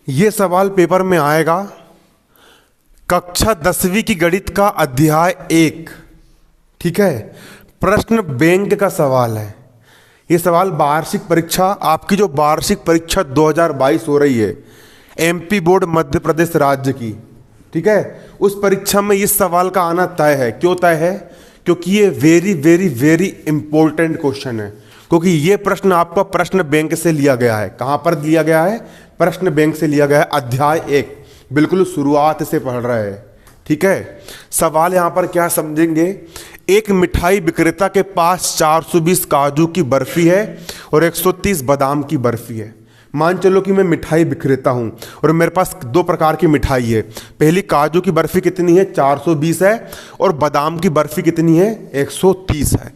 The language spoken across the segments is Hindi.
ये सवाल पेपर में आएगा। कक्षा 10वीं की गणित का अध्याय 1, ठीक है। प्रश्न बैंक का सवाल है। ये सवाल वार्षिक परीक्षा, आपकी जो वार्षिक परीक्षा 2022 हो रही है एमपी बोर्ड मध्य प्रदेश राज्य की, ठीक है, उस परीक्षा में इस सवाल का आना तय है। क्यों तय है? क्योंकि ये very very very important question है। क्योंकि ये प्रश्न आपका प्रश्न बैंक से लिया गया है। कहाँ पर लिया गया है? प्रश्न बैंक से लिया गया है। अध्याय 1 बिल्कुल शुरुआत से पढ़ रहे हैं, ठीक है। सवाल यहाँ पर क्या समझेंगे? एक मिठाई विक्रेता के पास 420 काजू की बर्फी है और 130 बादाम की बर्फी है। मान चलो कि मैं मिठाई विक्रेता हूँ और मेरे पास दो प्रकार की मिठाई है। पहली काजू की बर्फी कितनी है? 420 है और बादाम की बर्फी कितनी है? 130 है।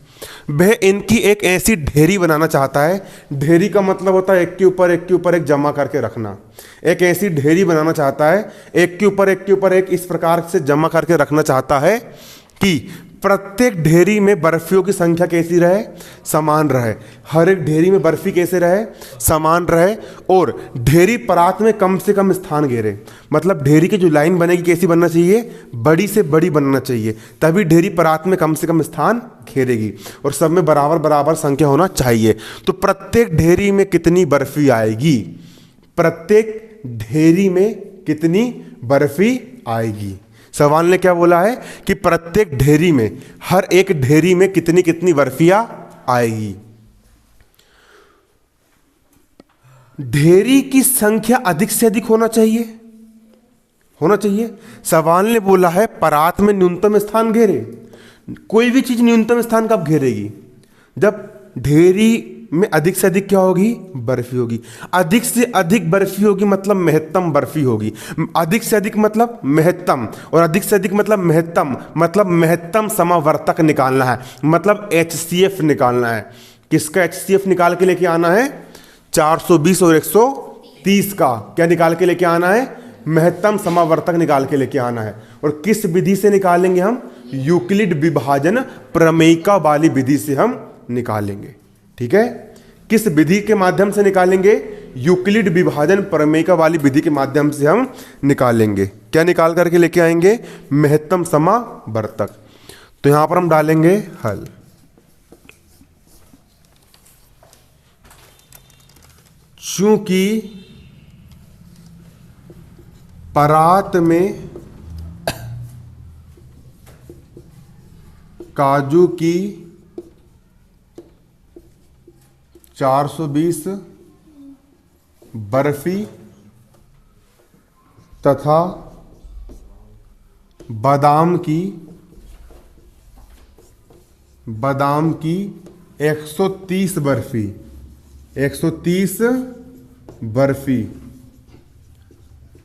वह इनकी एक ऐसी ढेरी बनाना चाहता है। ढेरी का मतलब होता है एक के ऊपर एक के ऊपर एक जमा करके रखना। एक ऐसी ढेरी बनाना चाहता है, एक के ऊपर एक के ऊपर एक इस प्रकार से जमा करके रखना चाहता है कि प्रत्येक ढेरी में बर्फियों की संख्या कैसी रहे? समान रहे। हर एक ढेरी में बर्फी कैसे रहे? समान रहे। और ढेरी परात में कम से कम स्थान घेरे। मतलब ढेरी की जो लाइन बनेगी कैसी बनना चाहिए? बड़ी से बड़ी बनना चाहिए, तभी ढेरी परात में कम से कम स्थान घेरेगी और सब में बराबर बराबर संख्या होना चाहिए। तो प्रत्येक ढेरी में कितनी बर्फी आएगी? प्रत्येक ढेरी में कितनी बर्फी आएगी? सवाल ने क्या बोला है कि प्रत्येक ढेरी में, हर एक ढेरी में कितनी कितनी बर्फियां आएगी। ढेरी की संख्या अधिक से अधिक होना चाहिए। सवाल ने बोला है परात में न्यूनतम स्थान घेरे। कोई भी चीज न्यूनतम स्थान कब घेरेगी? जब ढेरी में अधिक से अधिक क्या होगी? बर्फी होगी। अधिक से अधिक बर्फी होगी मतलब महत्तम बर्फी होगी। अधिक से अधिक मतलब महत्तम, और अधिक से अधिक मतलब महत्तम समावर्तक निकालना है, मतलब HCF निकालना है। किसका HCF निकाल के लेके आना है? 420 और 130 का क्या निकाल के लेके आना है? महत्तम समावर्तक निकाल के लेके आना है। और किस विधि से निकालेंगे हम? यूक्लिड विभाजन प्रमेयिका वाली विधि से हम निकालेंगे, ठीक है। किस विधि के माध्यम से निकालेंगे? यूक्लिड विभाजन प्रमेयिका वाली विधि के माध्यम से हम निकालेंगे। क्या निकाल करके लेके आएंगे? महत्तम समावर्तक। तो यहां पर हम डालेंगे हल। चूंकि परात में काजू की 420 बर्फी तथा बादाम की 130 बर्फी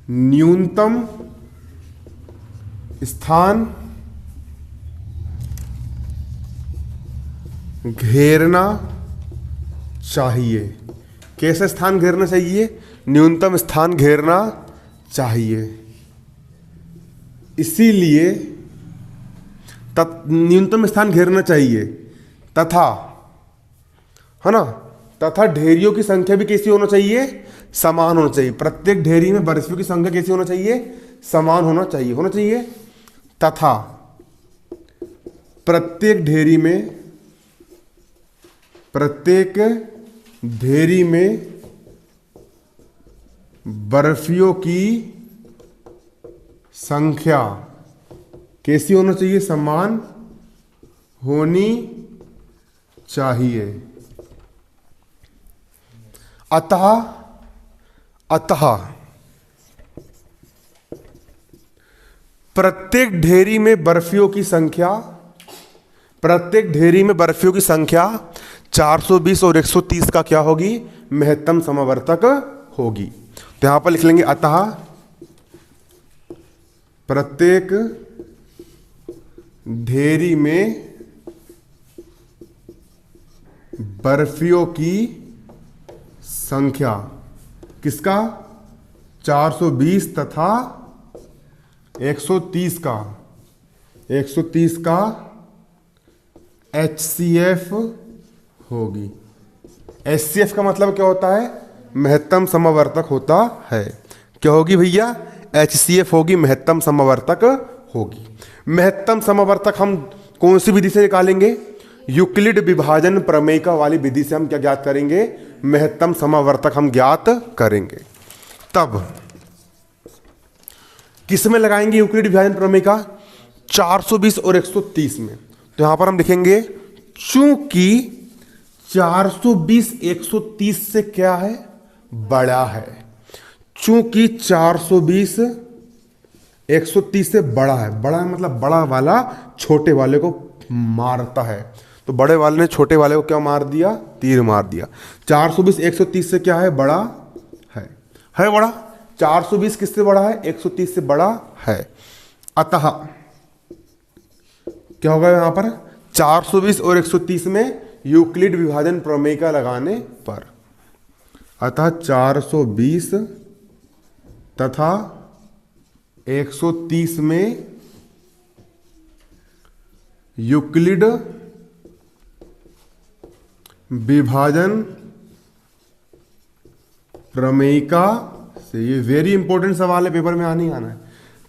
न्यूनतम स्थान घेरना चाहिए। कैसे स्थान घेरना चाहिए? न्यूनतम स्थान घेरना चाहिए। इसीलिए न्यूनतम स्थान घेरना चाहिए तथा, है ना, तथा ढेरियों की संख्या भी कैसी होना चाहिए? समान होना चाहिए। प्रत्येक ढेरी में बर्फियों की संख्या कैसी होना चाहिए? समान होना चाहिए। तथा प्रत्येक ढेरी में बर्फियों की संख्या कैसी होना चाहिए? समान होनी चाहिए। अतः प्रत्येक ढेरी में बर्फियों की संख्या 420 और 130 का क्या होगी? महत्तम समावर्तक होगी। तो यहां पर लिख लेंगे अतः प्रत्येक ढेरी में बर्फियों की संख्या किसका? 420 तथा 130 का HCF होगी। HCF का मतलब क्या होता है? महत्तम समावर्तक होता है। क्या होगी भैया? HCF होगी, महत्तम समावर्तक होगी। महत्तम समावर्तक हम कौन सी विधि से निकालेंगे? यूक्लिड विभाजन प्रमेय वाली विधि से हम क्या ज्ञात करेंगे? महत्तम समावर्तक हम ज्ञात करेंगे। तब किस में लगाएंगे यूक्लिड विभाजन प्रमेय का? 420 और 130 में। तो यहां पर हम लिखेंगे चूंकि 420 130 से क्या है? बड़ा है। चूंकि 420 130 से बड़ा है। बड़ा है मतलब बड़ा वाला छोटे वाले को मारता है। तो बड़े वाले ने छोटे वाले को क्या मार दिया? तीर मार दिया। 420 130 से क्या है? बड़ा है बड़ा। 420 किससे बड़ा है? 130 से बड़ा है। अतः क्या होगा यहां पर? 420 और 130 में यूक्लिड विभाजन प्रमेय का लगाने पर, अतः 420 तथा 130 में यूक्लिड विभाजन प्रमेय का से, ये वेरी इंपॉर्टेंट सवाल है, पेपर में आने ही आना है।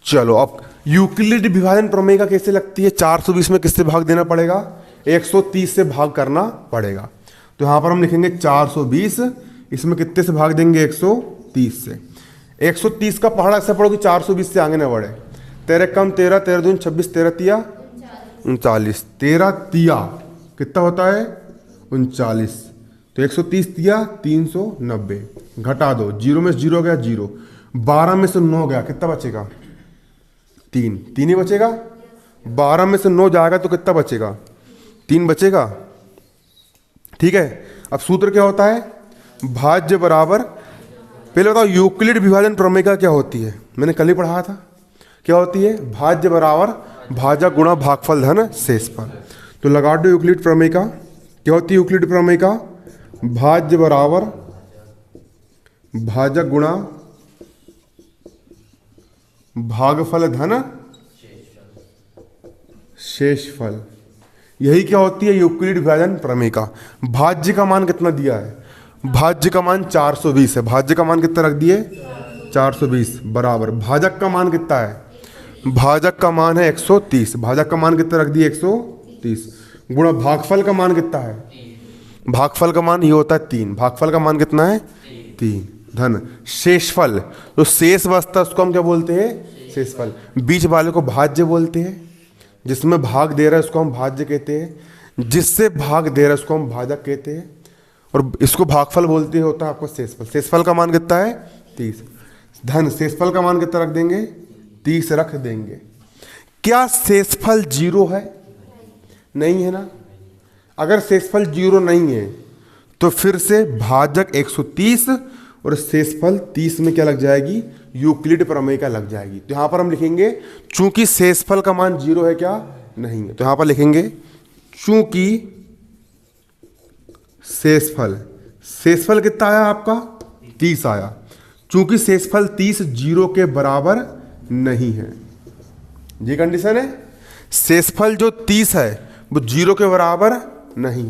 चलो अब यूक्लिड विभाजन प्रमेय का कैसे लगती है? 420 में किससे भाग देना पड़ेगा? 130 से भाग करना पड़ेगा। तो यहां पर हम लिखेंगे 420, इसमें कितने से भाग देंगे? 130 से। 130 का पहाड़ा ऐसा पड़ो कि 420 से आगे ना बढ़े। 13 कम 13, 13 दूनी 26, 13 तिया 39, 13 तिया कितना होता है? 39। तो 130 तिया 390, घटा दो, 0 में से 0 गया 0, 12 में से 9 गया, कितना बचेगा? 3 ही बचेगा। 12 में से 9 जाएगा तो कितना बचेगा? 3 बचेगा। ठीक है। अब सूत्र क्या होता है? भाज्य बराबर, पहले बताओ यूक्लिड विभाजन प्रमेय का क्या होती है? मैंने कल ही पढ़ाया था। क्या होती है? भाज्य बराबर भाजक गुणा भागफल धन शेषफल। तो लगा दो यूक्लिड प्रमेय का। क्या होती है यूक्लिड प्रमेय का? भाज्य बराबर भाजक गुणा भागफल धन शेषफल। यही क्या होती है यूक्लिड विभाजन प्रमेय का। भाज्य का मान कितना दिया है? भाज्य का मान 420 है। भाज्य का मान कितना रख दिए? 420 बराबर भाजक का मान कितना है? भाजक का मान है 130। भाजक का मान कितना रख दिए? 130 गुणा भागफल का मान कितना है? भागफल का मान ये होता है 3। भागफल का मान कितना है? 3 धन शेषफल। तो शेष बचता उसको हम क्या बोलते हैं? शेषफल। बीच वाले को भाज्य बोलते हैं। जिसमें भाग दे रहा है उसको हम भाज्य कहते हैं। जिससे भाग दे रहा है उसको हम भाजक कहते हैं। और इसको भागफल बोलते हैं, होता है आपको शेषफल। शेषफल का मान कितना है? 30 धन शेषफल का मान कितना रख देंगे? 30 रख देंगे। क्या शेषफल 0 है? नहीं है ना। अगर शेषफल 0 नहीं है तो फिर से भाजक 130 और शेषफल 30 में क्या लग जाएगी? यूक्लिड प्रमेय का लग जाएगी। तो यहां पर हम लिखेंगे चूंकि शेषफल का मान 0 है, क्या नहीं है, तो यहां पर लिखेंगे चूंकि शेषफल कितना आया आपका? 30 आया। चूंकि शेषफल 30 0 के बराबर नहीं है, ये कंडीशन है। शेषफल जो 30 है वो 0 के बराबर नहीं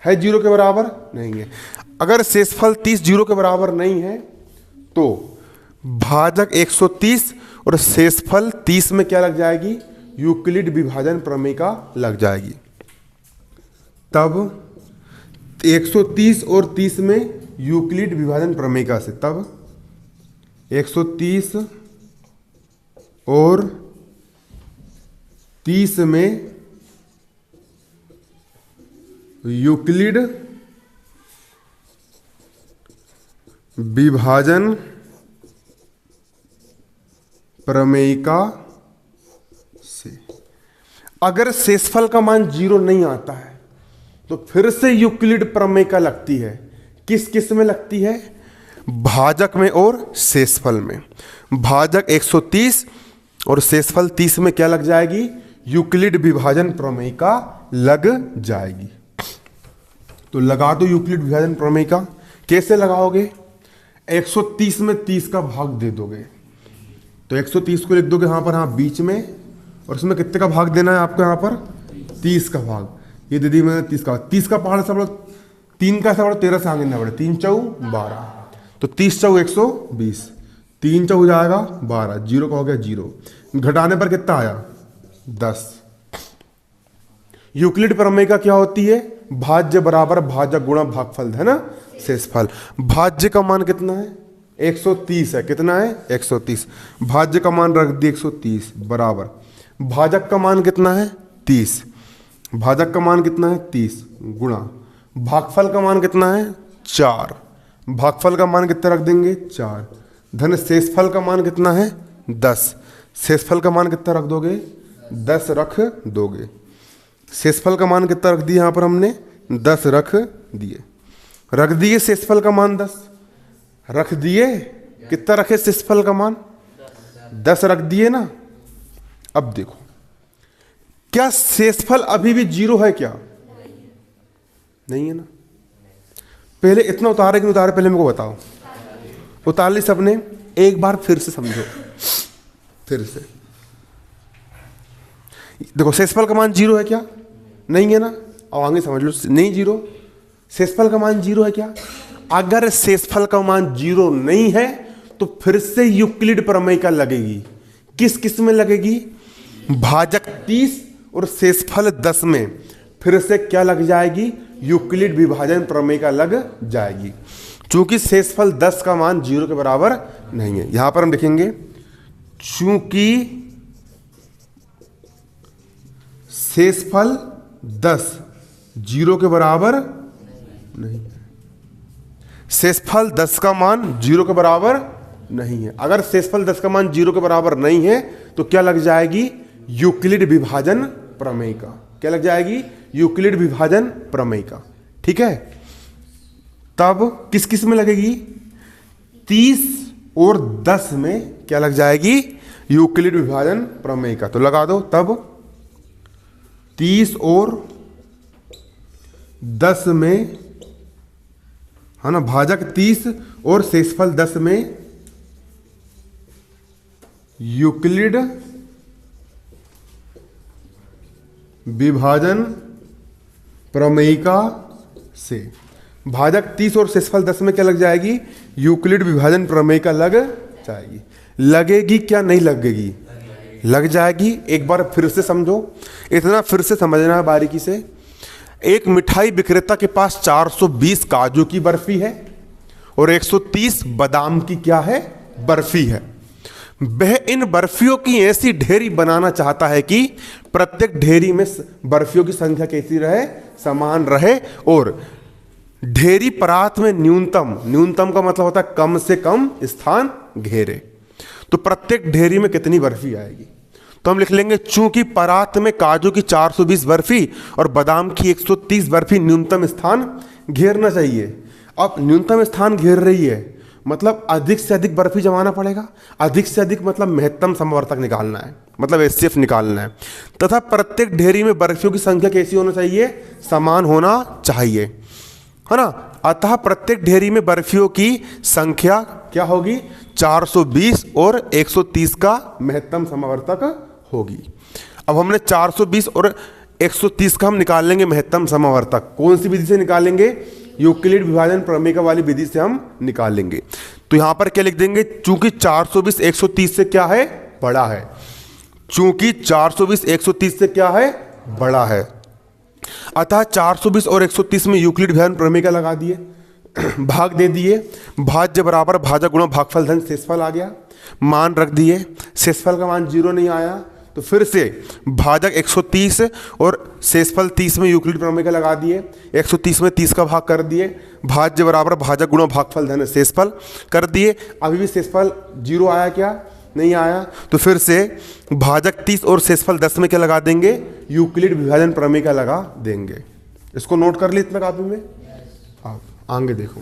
है 0 के बराबर नहीं है। अगर शेषफल 30 0 के बराबर नहीं है तो भाजक 130 और शेषफल 30 में क्या लग जाएगी? यूक्लिड विभाजन प्रमेय का लग जाएगी। तब 130 और 30 में यूक्लिड विभाजन प्रमेय का से, तब 130 और 30 में यूक्लिड विभाजन प्रमेय का से। अगर शेषफल का मान 0 नहीं आता है तो फिर से यूक्लिड प्रमेय का लगती है। किस किस में लगती है? भाजक में और शेषफल में। भाजक 130 और शेषफल 30 में क्या लग जाएगी? यूक्लिड विभाजन प्रमेय का लग जाएगी। तो लगा दो यूक्लिड विभाजन प्रमेय का। कैसे लगाओगे? 130 में 30 का भाग दे दोगे तो 130 को लिख दोगे यहाँ पर, हाँ बीच में, और इसमें कितने का भाग देना है आपको? यहाँ पर 30 का भाग। ये दे दी मैंने 30 का। 30 का पहाड़ सब 3 का सब 13 से आगे ना बढ़े। 3 चौ 12, तो 30 चौ 120, 3 चौक हो जाएगा 12, 0 का हो गया 0, घटाने पर कितना आया 10। यूक्लिड प्रमेय का क्या होती है, भाज्य बराबर भाजक गुणा भागफल है ना, शेषफल। भाज्य का मान कितना है 130 है, कितना है 130, भाज्य का मान रख दिए 130 बराबर भाजक का मान कितना है 30, भाजक का मान कितना है 30 गुणा भागफल का मान कितना है 4, भागफल का मान कितना रख देंगे 4, धन शेषफल का मान कितना है 10, शेषफल का मान कितना रख दोगे 10 रख दोगे, शेषफल का मान कितना रख दिया यहाँ पर हमने 10 रख दिए शेषफल का मान 10 रख दिए, कितना रखे शेषफल का मान 10 रख दिए ना। अब देखो क्या शेषफल अभी भी 0 है क्या, नहीं है ना। पहले इतना उतारे कि नहीं उतारे पहले मेरे को बताओ, उतार ली सबने, एक बार फिर से समझो, फिर से देखो शेषफल का मान 0 है क्या, नहीं है ना। अब आगे समझ लो, नहीं 0, शेषफल का मान 0 है क्या। अगर शेषफल का मान 0 नहीं है तो फिर से यूक्लिड प्रमेय का लगेगी, किस किस में लगेगी, भाजक 30 और शेषफल 10 में फिर से क्या लग जाएगी, यूक्लिड विभाजन प्रमेय का लग जाएगी। चूंकि शेषफल 10 का मान 0 के बराबर नहीं है, यहां पर हम लिखेंगे चूंकि शेषफल 10 0 के बराबर नहीं है, शेषफल 10 का मान 0 के बराबर नहीं है। अगर शेषफल 10 का मान 0 के बराबर नहीं है तो क्या लग जाएगी, यूक्लिड विभाजन प्रमेय का, क्या लग जाएगी, यूक्लिड विभाजन प्रमेय का। ठीक है, तब किस किस में लगेगी, 30 और 10 में क्या लग जाएगी, यूक्लिड विभाजन प्रमेय का। तो लगा दो तब 30 और 10 में है ना, भाजक 30 और शेषफल 10 में यूक्लिड विभाजन प्रमेयिका से, भाजक 30 और शेषफल 10 में क्या लग जाएगी, यूक्लिड विभाजन प्रमेयिका लग जाएगी। लगेगी क्या नहीं लगेगी, लग जाएगी। एक बार फिर से समझो, इतना फिर से समझना है बारीकी से। एक मिठाई विक्रेता के पास 420 काजू की बर्फी है और 130 बादाम की क्या है, बर्फी है। वह इन बर्फियों की ऐसी ढेरी बनाना चाहता है कि प्रत्येक ढेरी में बर्फियों की संख्या कैसी रहे, समान रहे, और ढेरी परात में न्यूनतम का मतलब होता है कम से कम स्थान घेरे। तो प्रत्येक ढेरी में कितनी बर्फी आएगी, तो हम लिख लेंगे चूंकि परात में काजू की 420 बर्फी और बादाम की 130 बर्फी न्यूनतम स्थान घेरना चाहिए। अब न्यूनतम स्थान घेर रही है मतलब अधिक से अधिक बर्फी जमाना पड़ेगा, अधिक से अधिक मतलब महत्तम समवर्तक निकालना है, मतलब एचसीएफ निकालना है, तथा प्रत्येक ढेरी में बर्फियों की संख्या कैसी होना चाहिए, समान होना चाहिए, है ना। अतः प्रत्येक ढेरी में बर्फियों की संख्या क्या होगी, 420 और 130 का महत्तम समवर्तक होगी। अब हमने 420 और 130 का हम निकाल लेंगे महत्तम समवर्तक, कौन सी विधि से निकालेंगे, यूक्लिड विभाजन प्रमेय वाली विधि से हम निकाल लेंगे। तो यहां पर क्या लिख देंगे, चूंकि 420 130 से क्या है, बड़ा है, चूंकि 420 130 से क्या है, बड़ा है, अतः 420 और 130 में यूक्लिड विभाजन प्रमेय का लगा दिए, भाग दे दिए, भाज्य बराबर भाजक गुणा भागफल धन शेषफल आ गया, मान रख दिए, शेषफल का मान 0 नहीं आया तो फिर से भाजक 130 और शेषफल 30 में यूक्लिड प्रमेय का लगा दिए, 130 में 30 का भाग कर दिए, भाज्य बराबर भाजक गुणा भागफल धन शेषफल कर दिए। अभी भी शेषफल 0 आया क्या, नहीं आया, तो फिर से भाजक 30 और शेषफल 10 में क्या लगा देंगे, यूक्लिड विभाजन प्रमेय का लगा देंगे। इसको नोट कर ली इतना कॉपी में, आप आगे देखो।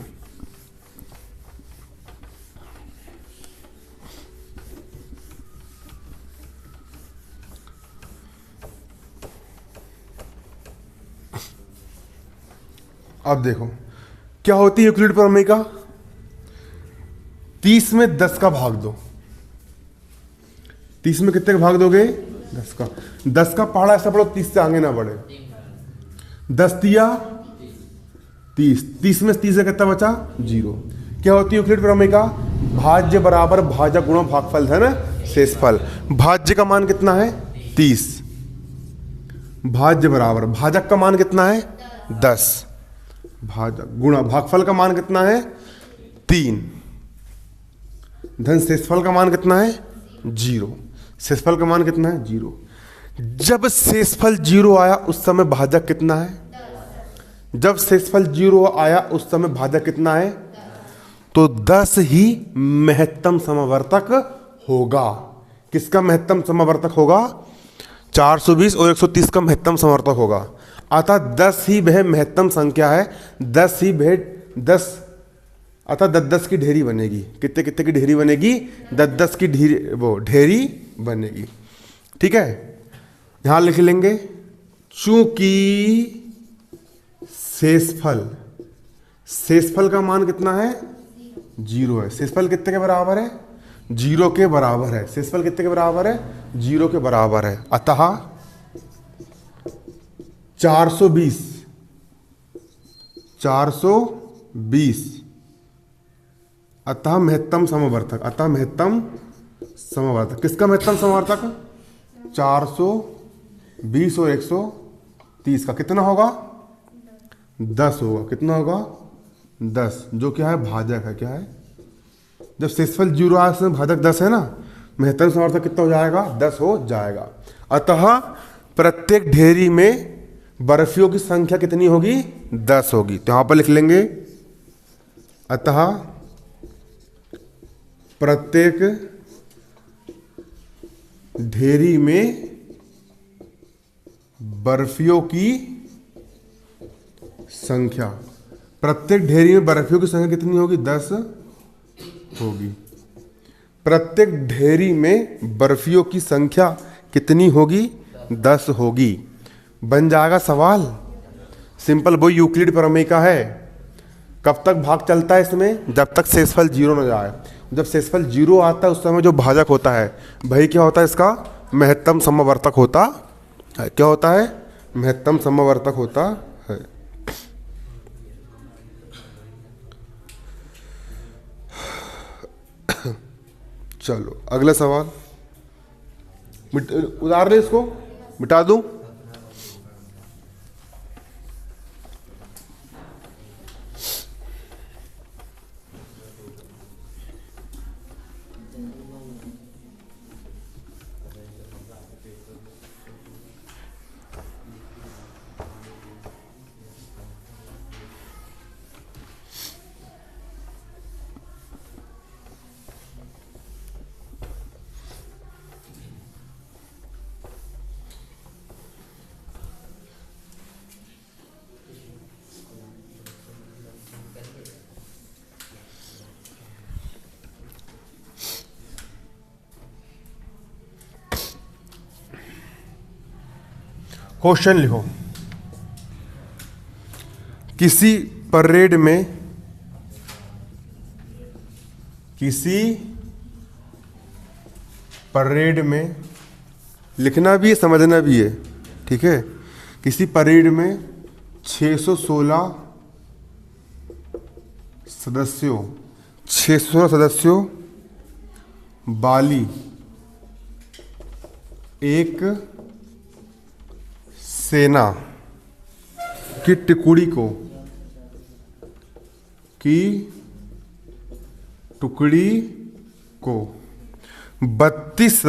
अब देखो क्या होती है यूक्लिड प्रमेय का, 30 में 10 का भाग दो, 30 में कितने का भाग दोगे, 10 का, 10 का पहाड़ा ऐसा पढ़ो 30 से आगे ना बढ़े, 10 तिया 30, 30 में 30 से कितना बचा, 0, क्या होती है यूक्लिड प्रमेय? भाज्य बराबर भाजक गुणा भागफल है ना, शेषफल। भाज्य का मान कितना है? 30। भाज्य बराबर भाजक का मान कितना है? 10। भाजक गुणा भागफल का मान कितना है? 3 धन शेषफल का मान कितना है? 0। शेषफल का मान कितना है? 0। जब शेषफल 0 आया उस समय भाजक कितना है? जब शेषफल 0 आया उस समय भाजक कितना है? तो 10 ही महत्तम समवर्तक होगा। किसका महत्तम समवर्तक होगा? 420 और 130 का महत्तम समवर्तक होगा। अतः 10 ही वह महत्तम संख्या है, 10 ही वह 10, अतः 10 की ढेरी बनेगी। कितने कितने की ढेरी बनेगी? 10 की ढेरी बनेगी। ठीक है, यहां लिख लेंगे चूंकि शेषफल का मान कितना है? 0 है। शेषफल कितने के बराबर है? 0 के बराबर है। शेषफल कितने के बराबर है? 0 के बराबर है। अतः 420 अतः महत्तम समवर्तक। अतः महत्तम समवर्तक किसका महत्तम समवर्तक? 420 और 130 का कितना होगा? 10 होगा। कितना होगा? 10, जो क्या है? भाजक है। क्या है? जब शेषफल 0 आया उसमें भाजक 10 है ना, महत्तम समवर्तक कितना हो जाएगा? 10 हो जाएगा। अतः प्रत्येक ढेरी में बर्फियों की संख्या कितनी होगी? 10 होगी। तो यहां पर लिख लेंगे अतः प्रत्येक ढेरी में बर्फियों की संख्या, प्रत्येक ढेरी में बर्फियों की संख्या कितनी होगी? 10 होगी। प्रत्येक ढेरी में बर्फियों की संख्या कितनी होगी? 10 होगी। बन जाएगा सवाल सिंपल। वो यूक्लिड प्रमेय का है। कब तक भाग चलता है इसमें? जब तक शेषफल 0 न जाए। जब शेषफल 0 आता है उस समय जो भाजक होता है भाई क्या होता है? इसका महत्तम समवर्तक होता है। क्या होता है? महत्तम समवर्तक होता है। चलो अगला सवाल उतार ले, इसको मिटा दूं। क्वेश्चन लिखो। किसी परेड में लिखना भी है, समझना भी है। ठीक है, किसी परेड में 616 सदस्यों वाली एक सेना की टुकड़ी को 32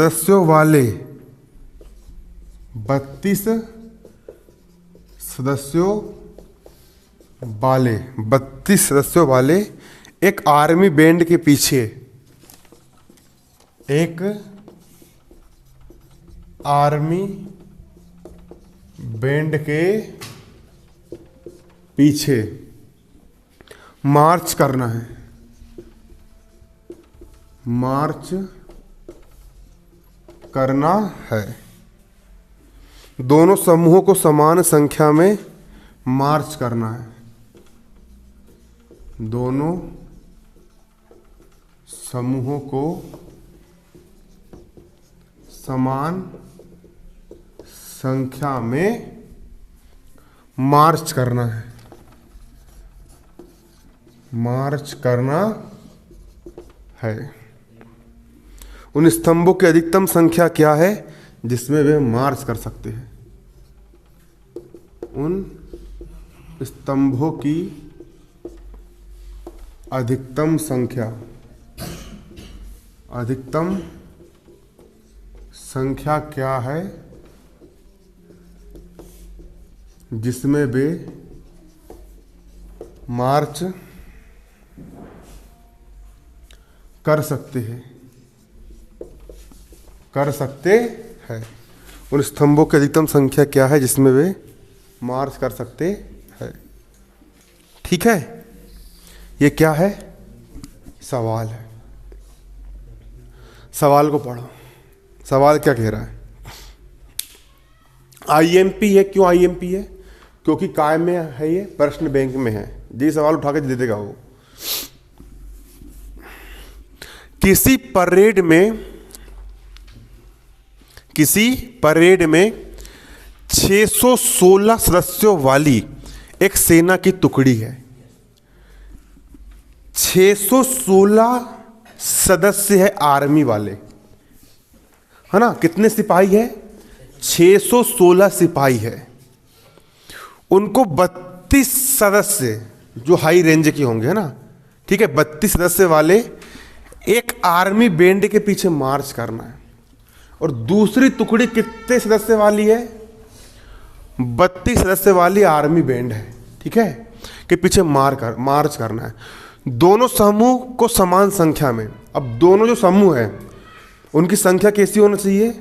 सदस्यों वाले एक आर्मी बैंड के पीछे, एक आर्मी बैंड के पीछे मार्च करना है। दोनों समूहों को समान संख्या में मार्च करना है। दोनों समूहों को समान संख्या में मार्च करना है। मार्च करना है। उन स्तंभों की अधिकतम संख्या क्या है जिसमें वे मार्च कर सकते हैं? उन स्तंभों की अधिकतम संख्या, अधिकतम संख्या क्या है जिसमें वे मार्च कर सकते हैं, कर सकते हैं। उन स्तंभों की अधिकतम संख्या क्या है जिसमें वे मार्च कर सकते हैं? ठीक है, ये क्या है? सवाल है। सवाल को पढ़ो। सवाल क्या कह रहा है? आईएमपी है। क्यों आईएमपी है? क्योंकि काय में है, ये प्रश्न बैंक में है। जी सवाल उठा के दे देगा वो। किसी परेड में 616 सदस्यों वाली एक सेना की टुकड़ी है। 616 सदस्य है आर्मी वाले, है ना? कितने सिपाही है? 616 सिपाही है। उनको 32 सदस्य जो हाई रेंज के होंगे, है ना? ठीक है, 32 सदस्य वाले एक आर्मी बैंड के पीछे मार्च करना है। और दूसरी टुकड़ी कितने सदस्य वाली है? 32 सदस्य वाली आर्मी बैंड है, ठीक है, के पीछे मार्च करना है। दोनों समूह को समान संख्या में। अब दोनों जो समूह है उनकी संख्या कैसी होना चाहिए?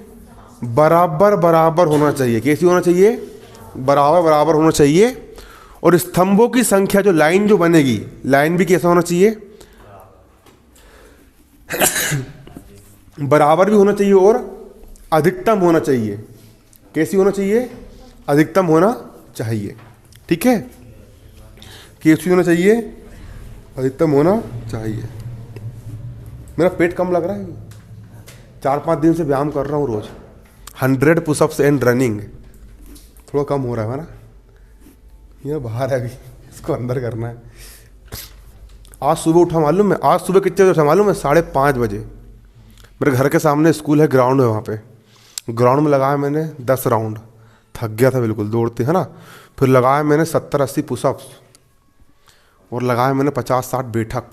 बराबर बराबर होना चाहिए। कैसी होना चाहिए? बराबर बराबर होना चाहिए। और स्तंभों की संख्या, जो लाइन जो बनेगी, लाइन भी कैसा होना चाहिए? बराबर भी होना चाहिए और अधिकतम होना चाहिए। कैसी होना चाहिए? अधिकतम होना चाहिए, ठीक है। कैसी होना चाहिए? अधिकतम होना चाहिए। मेरा पेट कम लग रहा है। 4-5 दिन से व्यायाम कर रहा हूँ रोज, 100 पुशअप्स एंड रनिंग। थोड़ा कम हो रहा है ना? ये बाहर है, अभी इसको अंदर करना है। आज सुबह उठा मालूम है? आज सुबह कितने बजे उठा मालूम है? 5:30 बजे। मेरे घर के सामने स्कूल है, ग्राउंड है, वहाँ पे ग्राउंड में लगाया मैंने 10 राउंड। थक गया था बिल्कुल दौड़ते, है ना? फिर लगाया मैंने 70-80 पुशअप्स और लगाया मैंने 50-60 बैठक।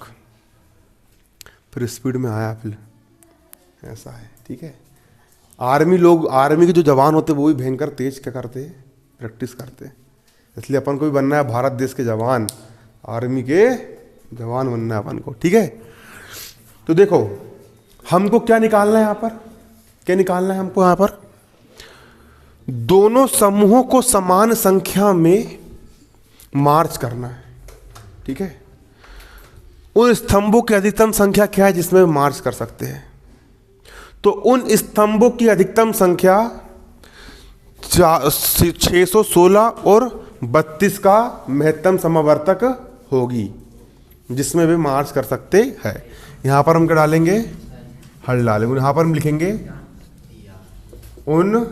फिर स्पीड में आया। फिर ऐसा है, ठीक है। आर्मी के जो जवान होते वो भी भयंकर तेज क्या करते? प्रैक्टिस करते। इसलिए अपन को भी बनना है भारत देश के जवान, आर्मी के जवान बनना है अपन को, ठीक है। तो देखो हमको क्या निकालना है यहाँ पर? क्या निकालना है हमको यहाँ पर? दोनों समूहों को समान संख्या में मार्च करना है, ठीक है। उन स्तंभों की अधिकतम संख्या क्या है जिसमें मार्च कर सकते हैं? तो उन स्तंभों की अधिकतम संख्या 616 और 32 का महत्तम समावर्तक होगी जिसमें वे मार्च कर सकते हैं। यहां पर हम क्या डालेंगे? हल डालेंगे। यहां पर हम लिखेंगे उन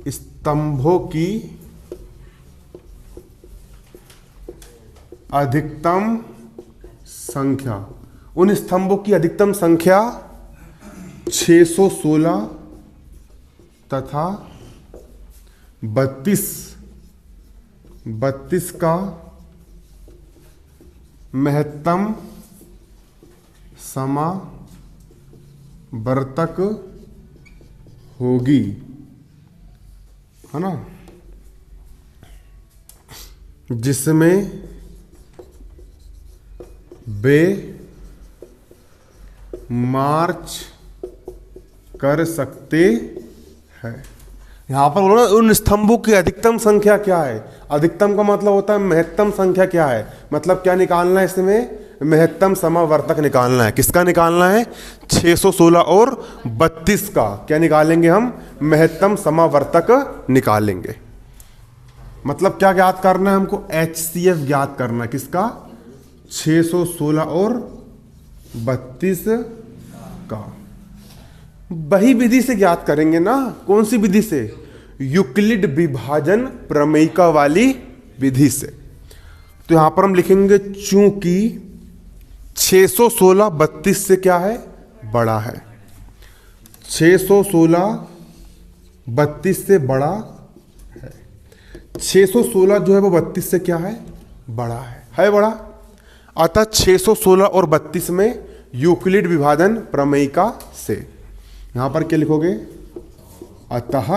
स्तंभों की अधिकतम संख्या। उन स्तंभों की अधिकतम संख्या 616 तथा 32 का महत्तम समावर्तक होगी, है ना? जिसमें वे मार्च कर सकते हैं। यहां पर बोलो उन स्तंभों की अधिकतम संख्या क्या है? अधिकतम का मतलब होता है महत्तम संख्या क्या है, मतलब क्या निकालना है इसमें? महत्तम समावर्तक निकालना है। किसका निकालना है? 616 और 32 का क्या निकालेंगे हम? महत्तम समावर्तक निकालेंगे। मतलब क्या ज्ञात करना है हमको? HCF ज्ञात करना है। किसका? 616 और 32 का। वही विधि से ज्ञात करेंगे ना। कौन सी विधि से? यूक्लिड विभाजन प्रमेयिका वाली विधि से। तो यहां पर हम लिखेंगे चूंकि 616 32 से क्या है, बड़ा है। 616 32 से बड़ा है। 616 जो है वो 32 से क्या है, बड़ा है बड़ा। अतः 616 और 32 में यूक्लिड विभाजन प्रमेयिका से, यहां पर क्या लिखोगे, अतः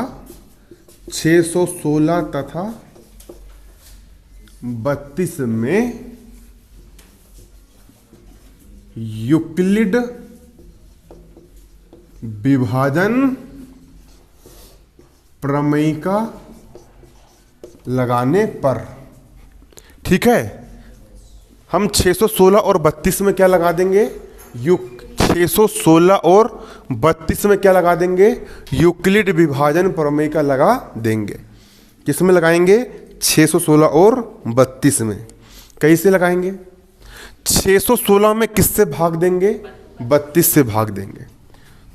616 तथा 32 में यूक्लिड विभाजन प्रमेयिका लगाने पर, ठीक है। हम 616 और 32 में क्या लगा देंगे, 616 और 32 में क्या लगा देंगे, यूक्लिड विभाजन प्रमेयिका लगा देंगे। किस में लगाएंगे, 616 और 32 में। कैसे लगाएंगे, 616 में किससे भाग देंगे, 32 से भाग देंगे।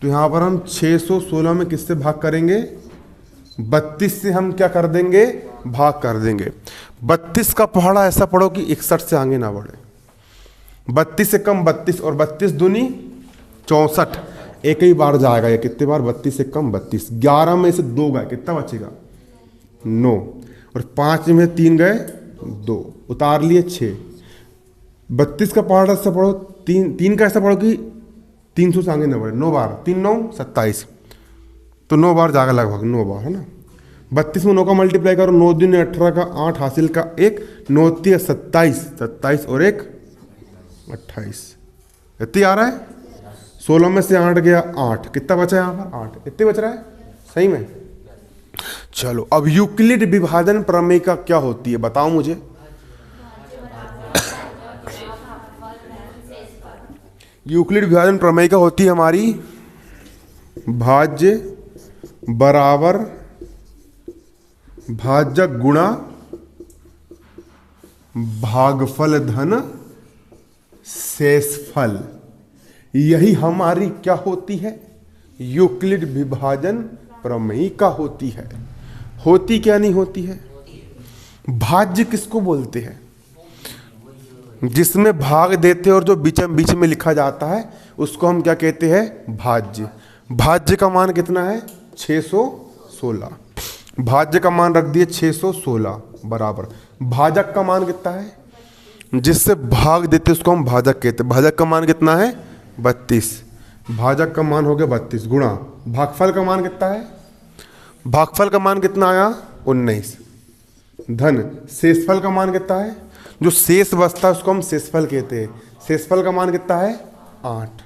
तो यहां पर हम 616 में किससे भाग करेंगे, 32 से हम क्या कर देंगे, भाग कर देंगे। 32 का पहाड़ा ऐसा पढ़ो कि 61 से आगे ना बढ़े। 32 से कम 32 और 32 दूनी 64, एक ही बार जाएगा ये। कितने बार, 32 से कम 32। 11 में से 2 गए, कितना बचेगा, 9। और 5 में 3 गए, 2 उतार लिए, 6। 32 का पहाड़ा ऐसा पढ़ो, 3 का ऐसा पढ़ो कि 300 से आगे ना बढ़े। 9 बार, 3 9 27, तो 9 बार जाएगा लगभग, 9 बार है ना। 32 में 9 का मल्टीप्लाई करो, 9 दिन 18 का 8 हासिल का 1, 9 3 27, 27 और 1 28। इतनी आ रहा है। 16 में से 8 गया 8, कितना बचा यहाँ पर, 8। इतने बच रहा है सही में। चलो अब यूक्लिड विभाजन प्रमेयिका क्या होती है बताओ मुझे। यूक्लिड विभाजन प्रमेयिका होती है हमारी भाज्य बराबर भाजक गुणा भागफल धन शेषफल। यही हमारी क्या होती है, यूक्लिड विभाजन प्रमेयिका होती है। होती क्या नहीं होती है, भाज्य किसको बोलते हैं, जिसमें भाग देते और जो बीच में लिखा जाता है उसको हम क्या कहते हैं, भाज्य। भाज्य का मान कितना है, 616। भाज्य का मान रख दिए 616 बराबर भाजक का मान कितना है, जिससे भाग देते उसको हम भाजक कहते हैं। भाजक का मान कितना है, 32। भाजक का मान हो गया 32 गुणा भागफल का मान कितना है, भागफल का मान कितना आया, 19 धन शेषफल का मान कितना है, जो शेष बचता है उसको हम शेषफल कहते हैं। शेषफल का मान कितना है, 8।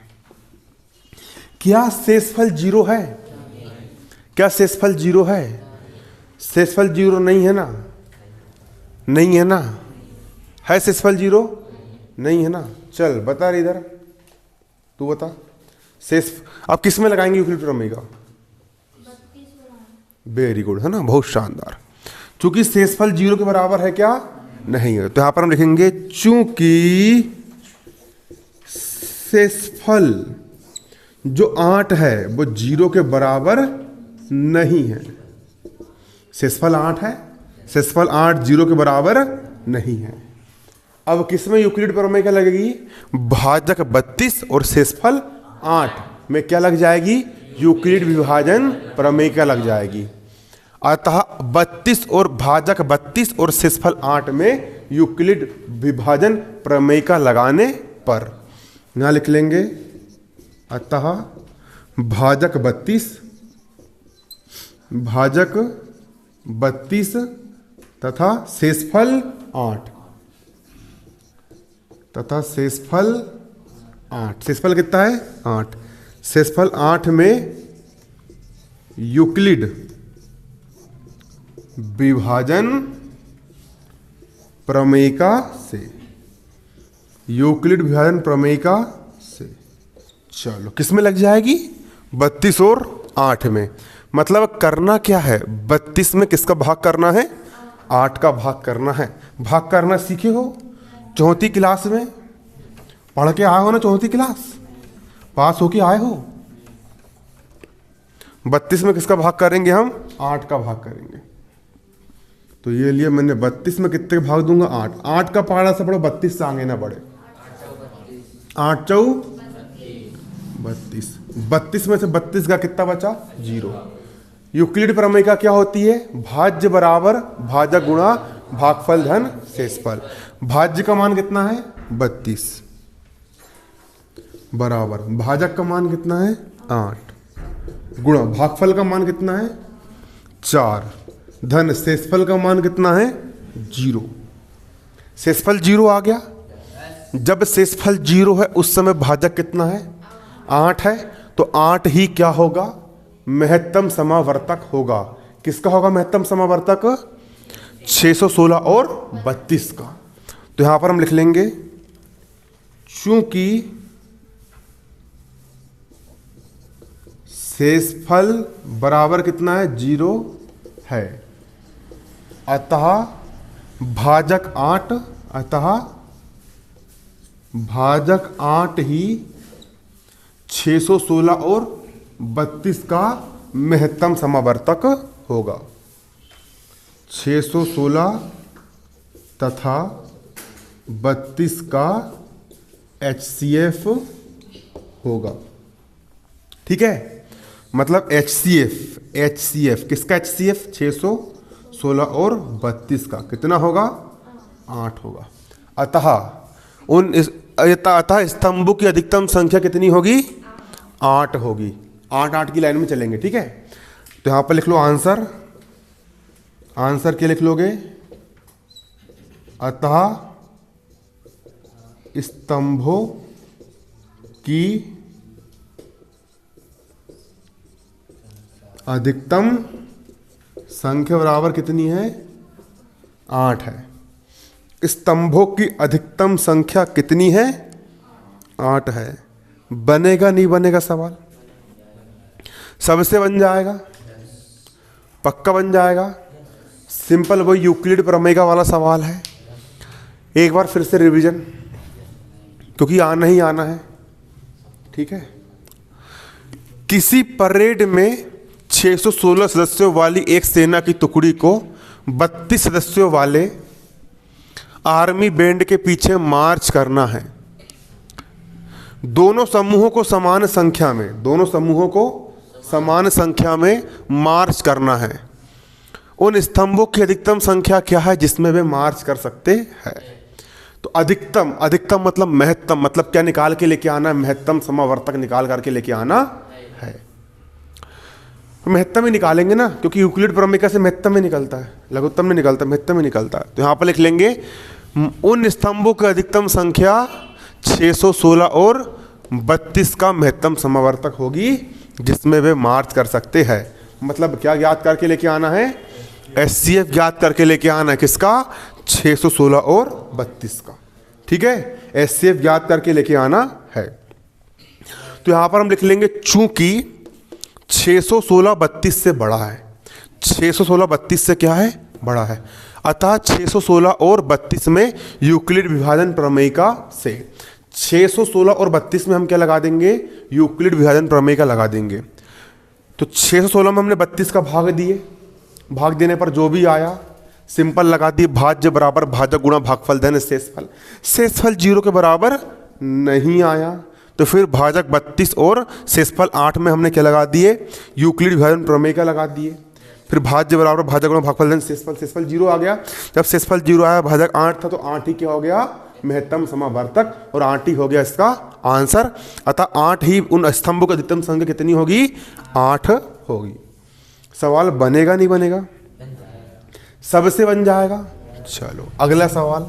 क्या शेषफल 0 है, क्या शेषफल 0 है, शेषफल 0 नहीं है ना, नहीं है ना, है शेषफल 0 नहीं है ना। चल बता रही इधर, तू बता शेष। अब किस में लगाएंगे यूक्लिड प्रमेयिका, वेरी गुड है ना, बहुत शानदार। चूंकि शेषफल 0 के बराबर है क्या, नहीं है, तो यहां पर हम लिखेंगे चूंकि शेषफल जो 8 है वो 0 के बराबर नहीं है। शेषफल 8 है, शेषफल 8 0 के बराबर नहीं है। अब किसमें यूक्लिड प्रमेयिका लगेगी, भाजक 32 और शेषफल 8 में क्या लग जाएगी, यूक्लिड विभाजन प्रमेयिका लग जाएगी। अतः 32 और भाजक 32 और शेषफल 8 में यूक्लिड विभाजन प्रमेयिका लगाने पर यहां लिख लेंगे, अतः भाजक 32 तथा शेषफल 8 तथा शेषफल 8, शेषफल कितना है 8, शेषफल 8 में यूक्लिड विभाजन प्रमेयिका से, यूक्लिड विभाजन प्रमेयिका से। चलो किस में लग जाएगी, 32 और 8 में। मतलब करना क्या है, 32 में किसका भाग करना है, 8 का भाग करना है। भाग करना सीखे हो, चौथी क्लास में पढ़ के आए हो ना, चौथी क्लास पास हो के आए हो। 32 में किसका भाग करेंगे हम, 8 का भाग करेंगे। तो ये लिया मैंने 32 में कितने भाग दूंगा 8, 8 का पहाड़ा से बढ़ो 32 से आगे ना बढ़े, 8 चौ 32, 32 में से 32 का कितना बचा 0। यूक्लिड प्रमेय क्या होती है, भाज्य बराबर भाजक गुणा भागफल धन शेषफल। भाज्य का मान कितना है 32 बराबर भाजक का मान कितना है 8 गुणा भागफल का मान कितना है 4 धन शेषफल का मान कितना है 0। शेषफल 0 आ गया। जब शेषफल 0 है उस समय भाजक कितना है 8 है, तो 8 ही क्या होगा महत्तम समावर्तक होगा। किसका होगा महत्तम समावर्तक 616 और 32 का। तो यहां पर हम लिख लेंगे चूंकि शेषफल बराबर कितना है 0 है, अतः भाजक 8, अतः भाजक 8 ही 616 और 32 का महत्तम समावर्तक होगा। 616 तथा 32 का HCF होगा। ठीक है, मतलब HCF किसका HCF 616 और 32 का कितना होगा 8 होगा। अतः स्तंभों की अधिकतम संख्या कितनी होगी 8 होगी। 8 की लाइन में चलेंगे। ठीक है, तो यहां पर लिख लो आंसर। आंसर क्या लिख लोगे, अतः स्तंभों की अधिकतम संख्या बराबर कितनी है 8 है। स्तंभों की अधिकतम संख्या कितनी है 8 है। बनेगा नहीं बनेगा सवाल, सबसे बन जाएगा, पक्का बन जाएगा। सिंपल वही यूक्लिड प्रमेय का वाला सवाल है। एक बार फिर से रिवीजन, क्योंकि आना ही आना है। ठीक है, किसी परेड में 616 सदस्यों वाली एक सेना की टुकड़ी को 32 सदस्यों वाले आर्मी बैंड के पीछे मार्च करना है। दोनों समूहों को समान संख्या में मार्च करना है। उन स्तंभों की अधिकतम संख्या क्या है जिसमें वे मार्च कर सकते हैं। तो अधिकतम मतलब महत्तम, मतलब क्या निकाल के लेके आना है, महत्तम समावर्तक निकाल करके लेके आना है। महत्तम ही निकालेंगे ना, क्योंकि यूक्लिड प्रमेय से महत्तम ही निकलता है, लघुत्तम नहीं निकलता, महत्तम ही निकलता है। तो यहां पर लिख लेंगे उन स्तंभों की अधिकतम संख्या 616 और 32 का महत्तम समावर्तक होगी जिसमें वे मार्च कर सकते हैं। मतलब क्या ज्ञात करके लेके आना है, HCF ज्ञात करके लेके आना है। किसका 616 और 32 का। ठीक है, HCF ज्ञात करके लेके आना है। तो यहां पर हम लिख लेंगे चूंकि 616 32 से बड़ा है। 616 32 से क्या है बड़ा है, अतः 616 और 32 में यूक्लिड विभाजन प्रमेय का से 616 और 32 में हम क्या लगा देंगे, यूक्लिड विभाजन प्रमेय का लगा देंगे। तो 616 में हमने 32 का भाग दिए, भाग देने पर जो भी आया सिंपल लगा दिए, भाज्य बराबर भाजक गुणा भागफल धन शेषफल। शेषफल 0 के बराबर नहीं आया, तो फिर भाजक 32 और शेषफल 8 में हमने क्या लगा दिए, यूक्लिड विभाजन प्रमेय का लगा दिए। फिर भाज्य बराबर भाजक गुणा भागफल धन शेषफल 0 आ गया। जब शेषफल 0 आया, भाजक 8 था, तो 8 ही क्या हो गया महत्तम समावर्तक, और 8 ही हो गया इसका आंसर। अतः 8 ही उन स्तंभों की अधिकतम संख्या कितनी होगी 8 होगी। सवाल बनेगा नहीं बनेगा, सबसे बन जाएगा। चलो अगला सवाल।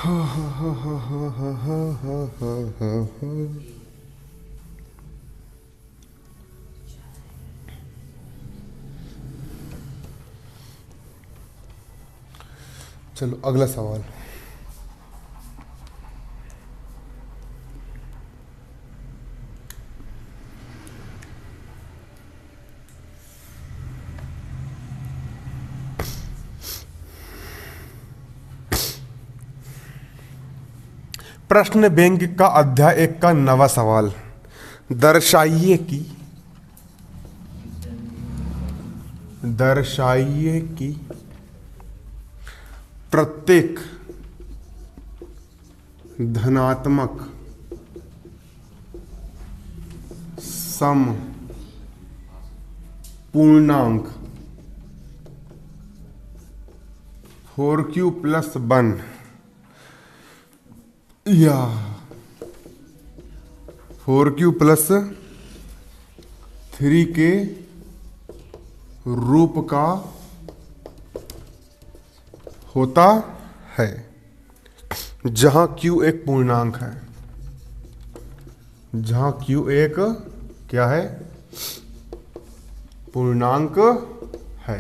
चलो अगला सवाल। प्रश्न बैंक का अध्याय 1 का 9वां सवाल। दर्शाइए कि प्रत्येक धनात्मक सम पूर्णांक 4q प्लस 1 या 4q प्लस 3 के रूप का होता है, जहां q एक पूर्णांक है, जहां q एक क्या है, पूर्णांक है।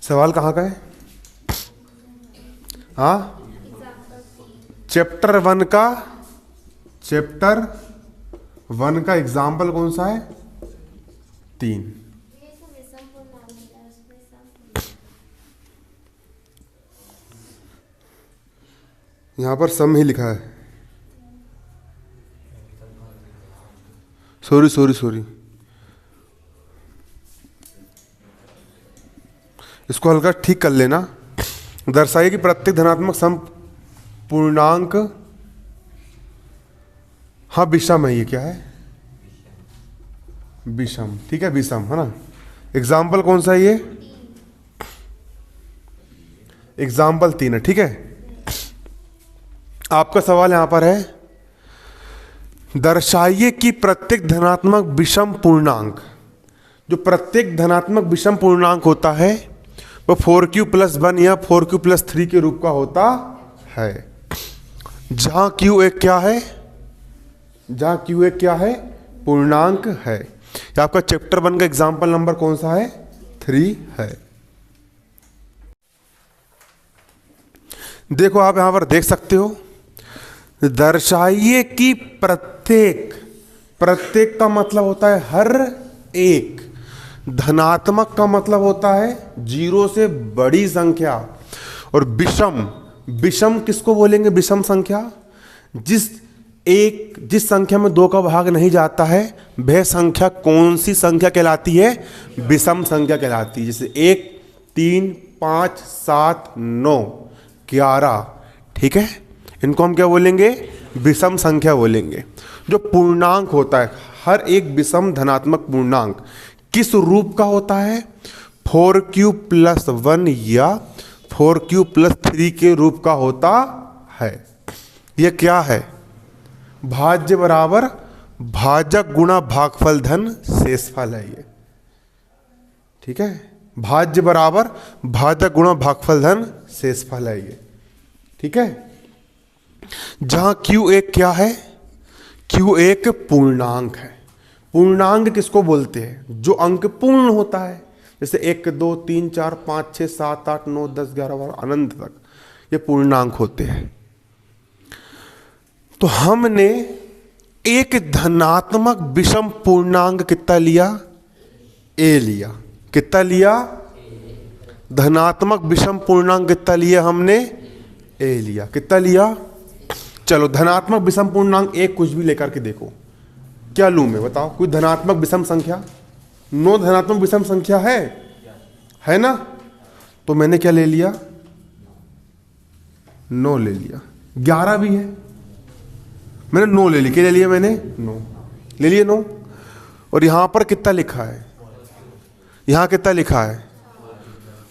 सवाल कहाँ का है? हाँ, चैप्टर 1 का एग्जाम्पल कौन सा है? 3। यहां पर सम ही लिखा है। सॉरी, इसको हल्का ठीक कर लेना। दर्शाइए कि प्रत्येक धनात्मक सम पूर्णांक, हाँ विषम है, ये क्या है? विषम, ठीक है, विषम है ना। एग्जाम्पल कौन सा है ये? एग्जाम्पल 3 है, ठीक है। आपका सवाल यहां पर है, दर्शाइए कि प्रत्येक धनात्मक विषम पूर्णांक, जो प्रत्येक धनात्मक विषम पूर्णांक होता है वो 4q प्लस 1 या 4q प्लस 3 के रूप का होता है, जहां q एक क्या है? जहां q एक क्या है? पूर्णांक है। या आपका चैप्टर 1 का एग्जाम्पल नंबर कौन सा है? 3 है। देखो आप यहां पर देख सकते हो, दर्शाइए कि प्रत्येक का मतलब होता है हर एक, धनात्मक का मतलब होता है 0 से बड़ी संख्या, और विषम किसको बोलेंगे? विषम संख्या जिस संख्या में 2 का भाग नहीं जाता है, वह संख्या कौन सी संख्या कहलाती है? विषम संख्या कहलाती है। जैसे 1, 3, 5, 7, 9, 11, ठीक है, इनको हम क्या बोलेंगे? विषम संख्या बोलेंगे। जो पूर्णांक होता है, हर एक विषम धनात्मक पूर्णांक किस रूप का होता है? 4q प्लस 1 या 4q प्लस 3 के रूप का होता है। यह क्या है? भाज्य बराबर भाजक गुणा भागफल धन शेषफल है ये, ठीक है। भाज्य बराबर भाजक गुणा भागफल धन शेषफल है ये, ठीक है। जहां q एक क्या है? q एक पूर्णांक है। पूर्णांक किसको बोलते हैं? जो अंक पूर्ण होता है, जैसे 1, 2, 3, 4, 5, 6, 7, 8, 9, 10, 11, 12 अनंत तक, ये पूर्णांक होते हैं। तो हमने एक धनात्मक विषम पूर्णांक कितना लिया? a लिया। कितना लिया? धनात्मक विषम पूर्णांक कितना लिया हमने? a लिया। कितना लिया? चलो धनात्मक विषम पूर्णांक एक कुछ भी लेकर के देखो, क्या लूं मैं? बताओ, कोई धनात्मक विषम संख्या? 9 धनात्मक विषम संख्या है ना? तो मैंने क्या ले लिया? 9 ले लिया। 11 भी है, मैंने 9 ले लिया। क्या ले लिया मैंने? 9 ले लिया, 9। और यहां पर कितना लिखा है? यहां कितना लिखा है?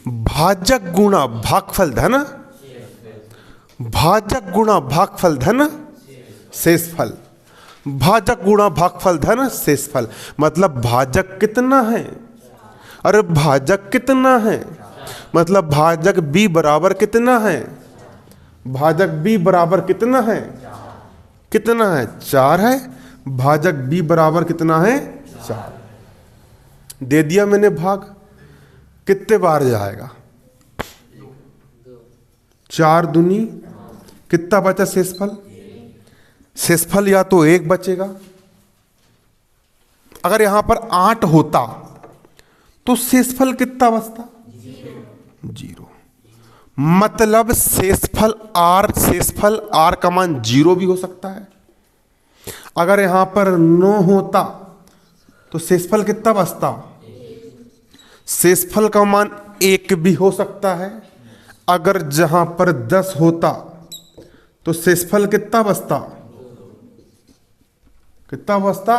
भाजक गुणा भागफल धन, भाजक गुणा भागफल धन शेषफल, भाजक गुणा भागफल धन शेषफल। मतलब भाजक कितना है? अरे भाजक कितना है? मतलब भाजक b बराबर कितना है? भाजक बी बराबर कितना है, कितना है, 4 है। भाजक बी बराबर कितना है, 4। दे दिया मैंने भाग, कितने बार जाएगा, 4 दूनी, कितना बचा शेषफल, शेषफल या तो 1 बचेगा। अगर यहां पर 8 होता तो शेषफल कितना बचता, 0। मतलब शेषफल आर का मान 0 भी हो सकता है। अगर यहां पर 9 होता तो शेषफल कितना बचता, शेषफल का मान 1 भी हो सकता है। अगर जहां पर 10 होता तो शेषफल कितना बचता, कितना बचता,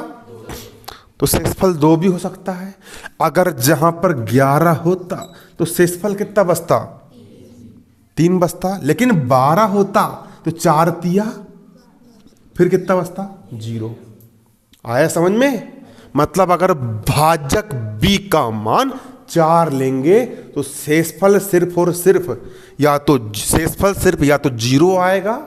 तो शेषफल 2 भी हो सकता है। अगर जहां पर 11 होता तो शेषफल कितना बचता, 3 बचता। लेकिन 12 होता तो 4 तिया, फिर कितना बचता, 0। आया समझ में। मतलब अगर भाजक बी का मान 4 लेंगे तो शेषफल सिर्फ और सिर्फ या तो शेषफल सिर्फ या तो 0 आएगा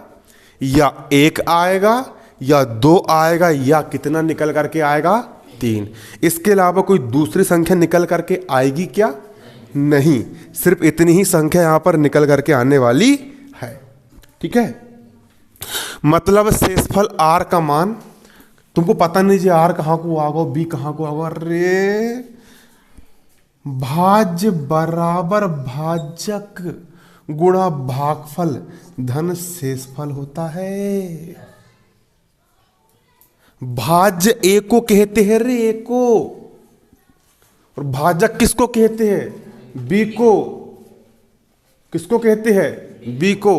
या 1 आएगा या 2 आएगा या कितना निकल करके आएगा, 3। इसके अलावा कोई दूसरी संख्या निकल करके आएगी क्या, नहीं। सिर्फ इतनी ही संख्या यहां पर निकल करके आने वाली है। ठीक है, मतलब शेषफल आर का मान, तुमको पता नहीं जी आर कहां को आगो, बी कहां को आगो, अरे भाज्य बराबर भाजक गुणा भागफल धन शेषफल होता है। भाज्य ए को कहते हैं रे, ए को, और भाजक किसको कहते हैं, बी को। किसको कहते हैं, बी को।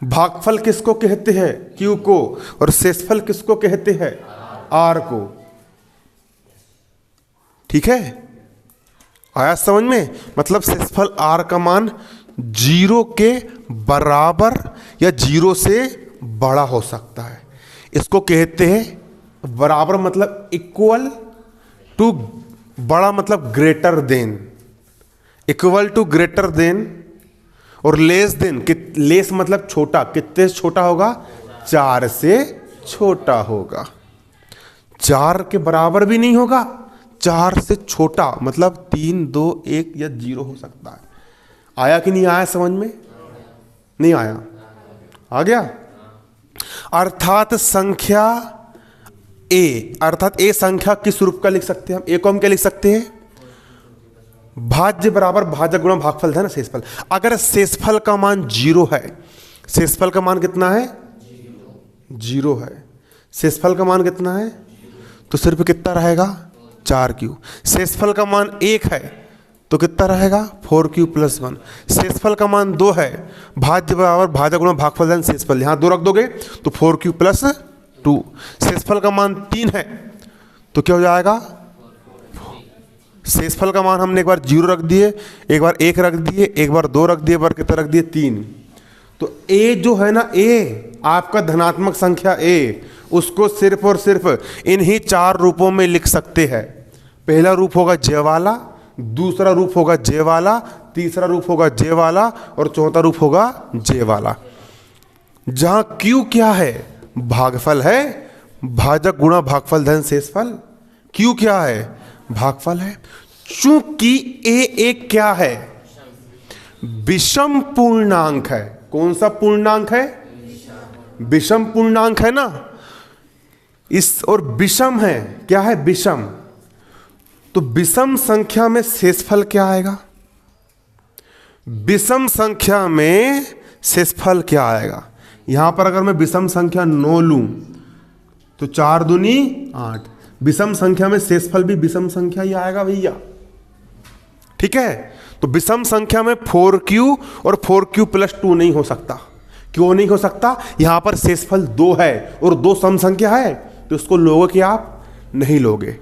भागफल किसको कहते हैं, क्यू को। और शेषफल किसको कहते हैं, आर को। ठीक है, आया समझ में। मतलब शेषफल आर का मान 0 के बराबर या 0 से बड़ा हो सकता है। इसको कहते हैं बराबर, मतलब इक्वल टू, बड़ा मतलब greater than, equal to greater than, और लेस देन, लेस मतलब छोटा, कितने से छोटा होगा, 4 से छोटा होगा। 4 के बराबर भी नहीं होगा, 4 से छोटा, मतलब 3, 2, 1 या 0 हो सकता है। आया कि नहीं आया समझ में, नहीं आया, आ गया। अर्थात संख्या ए, अर्थात ए संख्या किस रूप का लिख सकते हैं हम, ए को हम क्या लिख सकते हैं, भाज्य बराबर भाजक गुणा भागफल है ना शेषफल। अगर शेषफल का मान 0 है, शेषफल का मान कितना है, 0 है। शेषफल का मान कितना है, तो सिर्फ कितना रहेगा, 4q। शेषफल का मान 1 है तो कितना रहेगा, 4q + 1। शेषफल का मान 2 है, भाज्य बराबर भाजक गुणा भागफल धन शेषफल, यहां 2 रख दोगे तो 4q + 2। शेषफल का मान 3 है तो क्या हो जाएगा, शेषफल का मान हमने एक बार 0 रख दिए, एक बार 1 रख दिए, एक बार 2 रख दिए, एक बार कितना रख दिए, 3। तो ए जो है ना, ए आपका धनात्मक संख्या ए, उसको सिर्फ और सिर्फ इन्हीं 4 रूपों में लिख सकते हैं। पहला रूप होगा जे वाला, दूसरा रूप होगा जे वाला, तीसरा रूप होगा जे वाला, और चौथा रूप होगा जे वाला। जहां क्यू क्या है, भागफल है, भाजक गुणा भागफल धन शेषफल। क्यू क्या है, भागफल है। चूंकि ए एक क्या है, विषम पूर्णांक है। कौन सा पूर्णांक है, विषम पूर्णांक है ना, इस और विषम है, क्या है, विषम। तो विषम संख्या में शेषफल क्या आएगा, विषम संख्या में शेषफल क्या आएगा। यहां पर अगर मैं विषम संख्या 9 लूं तो 4 दूनी 8। विषम संख्या में शेषफल भी विषम संख्या ही आएगा भैया। ठीक है, तो विषम संख्या में 4q और 4q + 2 नहीं हो सकता। क्यों नहीं हो सकता, यहां पर शेषफल 2 है और 2 सम संख्या है, तो उसको लोगे कि आप नहीं लोगे।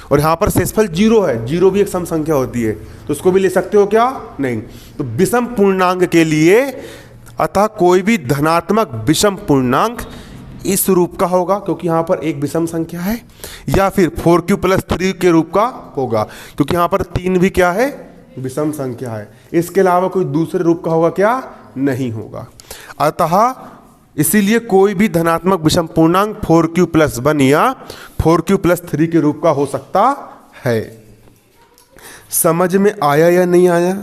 और यहां पर शेषफल 0 है, 0 भी एक सम संख्या होती है, तो उसको भी ले सकते हो क्या, नहीं। तो विषम पूर्णांक के लिए, अतः कोई भी धनात्मक विषम पूर्णांक इस रूप का होगा, क्योंकि यहां पर एक विषम संख्या है, या फिर 4q + 3 के रूप का होगा, क्योंकि यहां पर 3 भी क्या है, विषम संख्या है। इसके अलावा कोई दूसरे रूप का होगा क्या, नहीं होगा। अतः इसीलिए कोई भी धनात्मक विषम पूर्णांक 4q+1 या 4q+3 के रूप का हो सकता है। समझ में आया या नहीं आया?